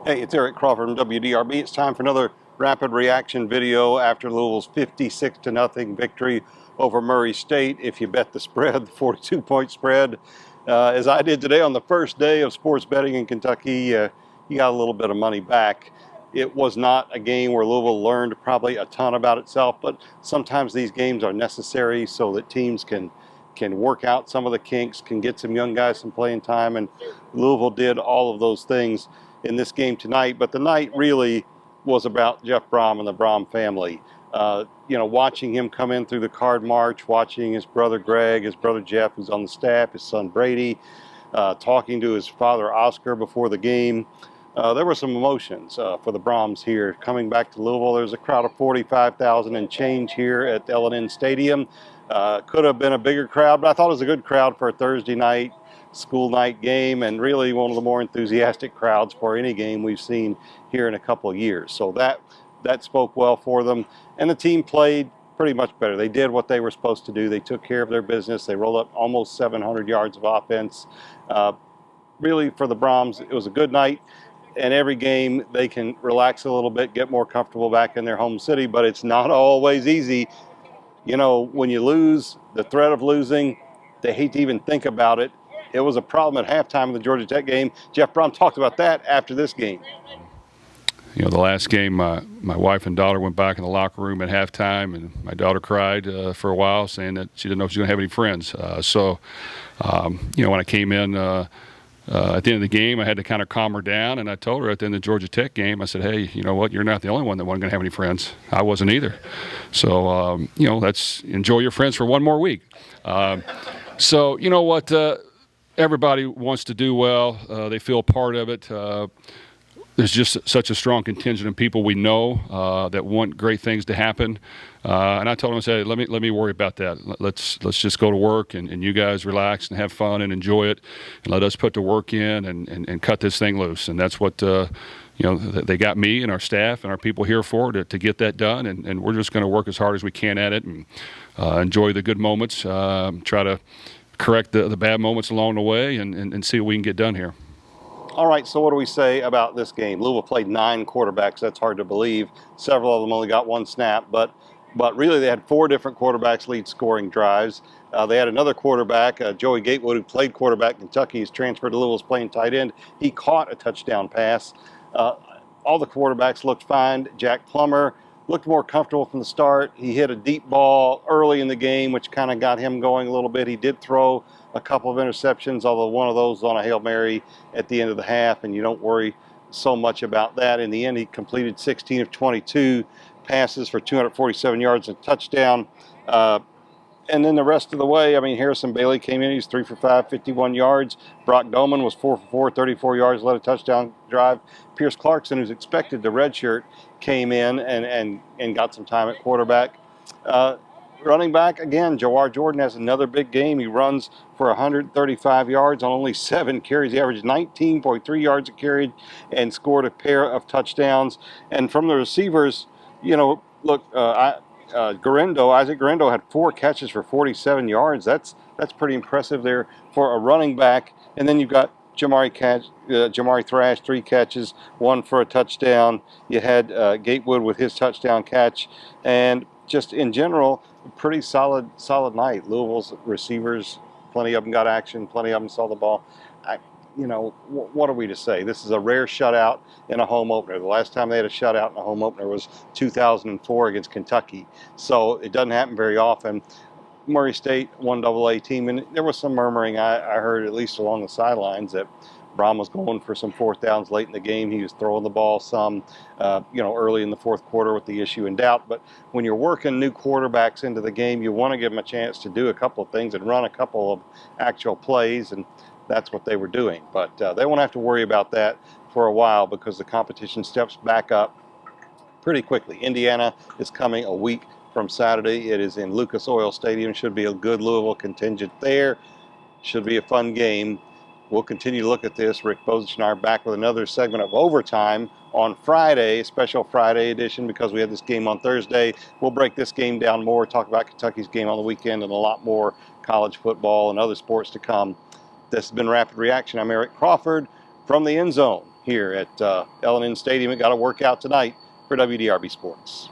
Hey, it's Eric Crawford from WDRB. It's time for another rapid reaction video after Louisville's 56-0 victory over Murray State. If you bet the spread, the 42-point spread, as I did today on the first day of sports betting in Kentucky, you got a little bit of money back. It was not a game where Louisville learned probably a ton about itself, but sometimes these games are necessary so that teams can work out some of the kinks, can get some young guys some playing time, and Louisville did all of those things in this game tonight. But the night really was about Jeff Brom and the Brom family. Watching him come in through the card march, watching his brother Greg, his brother Jeff, who's on the staff, his son Brady, talking to his father Oscar before the game. There were some emotions for the Broms here. Coming back to Louisville, there's a crowd of 45,000 and change here at L&N Stadium. Could have been a bigger crowd, but I thought it was a good crowd for a Thursday night, school night game, and really one of the more enthusiastic crowds for any game we've seen here in a couple of years. So that spoke well for them, and the team played pretty much better. They did what they were supposed to do. They took care of their business. They rolled up almost 700 yards of offense. Really, for the Broms, it was a good night. And every game they can relax a little bit, get more comfortable back in their home city, but it's not always easy. You know, when you lose, the threat of losing, they hate to even think about it. It was a problem at halftime of the Georgia Tech game. Jeff Brom talked about that after this game. You know, the last game, my wife and daughter went back in the locker room at halftime, and my daughter cried for a while, saying that she didn't know if she was going to have any friends. When I came in at the end of the game, I had to kind of calm her down, and I told her at the end of the Georgia Tech game, I said, hey, you know what, you're not the only one that wasn't going to have any friends. I wasn't either. So, let's enjoy your friends for one more week. You know what, everybody wants to do well. They feel part of it. There's just such a strong contingent of people we know that want great things to happen. And I told them, I said, let me worry about that. Let's just go to work and you guys relax and have fun and enjoy it, and let us put the work in and cut this thing loose. And that's what they got me and our staff and our people here for, to get that done. And we're just going to work as hard as we can at it and enjoy the good moments, try to correct the bad moments along the way, and see what we can get done here. All right, so what do we say about this game? Louisville played 9 quarterbacks. That's hard to believe. Several of them only got 1 snap, but really they had 4 different quarterbacks lead scoring drives. They had another quarterback, Joey Gatewood, who played quarterback in Kentucky. He's transferred to Louisville's playing tight end. He caught a touchdown pass. All the quarterbacks looked fine. Jack Plummer looked more comfortable from the start. He hit a deep ball early in the game, which kind of got him going a little bit. He did throw a couple of interceptions, although one of those was on a Hail Mary at the end of the half, and you don't worry so much about that. In the end, he completed 16 of 22 passes for 247 yards and a touchdown. And then the rest of the way, I mean, Harrison Bailey came in. He's 3 for 5, 51 yards. Brock Doman was 4 for 4, 34 yards, led a touchdown drive. Pierce Clarkson, who's expected to redshirt, came in and got some time at quarterback. Running back, again, Jawar Jordan has another big game. He runs for 135 yards on only 7 carries. He averaged 19.3 yards a carry and scored a pair of touchdowns. And from the receivers, Isaac Garendo had 4 catches for 47 yards. That's pretty impressive there for a running back. And then you've got Jamari Thrash, 3 catches, 1 for a touchdown. You had Gatewood with his touchdown catch. And just in general, a pretty solid night. Louisville's receivers, plenty of them got action, plenty of them saw the ball. What are we to say? This is a rare shutout in a home opener. The last time they had a shutout in a home opener was 2004 against Kentucky. So it doesn't happen very often. Murray State, 1AA team, and there was some murmuring I heard, at least along the sidelines, that Brom was going for some 4th downs late in the game. He was throwing the ball some, early in the 4th quarter with the issue in doubt. But when you're working new quarterbacks into the game, you want to give them a chance to do a couple of things and run a couple of actual plays, and that's what they were doing. But they won't have to worry about that for a while because the competition steps back up pretty quickly. Indiana is coming a week from Saturday. It is in Lucas Oil Stadium. Should be a good Louisville contingent there. Should be a fun game. We'll continue to look at this. Rick Bozich and I are back with another segment of Overtime on Friday, a special Friday edition because we had this game on Thursday. We'll break this game down more, talk about Kentucky's game on the weekend, and a lot more college football and other sports to come. This has been Rapid Reaction. I'm Eric Crawford from the End Zone. here at L&N Stadium. It got a workout tonight for WDRB Sports.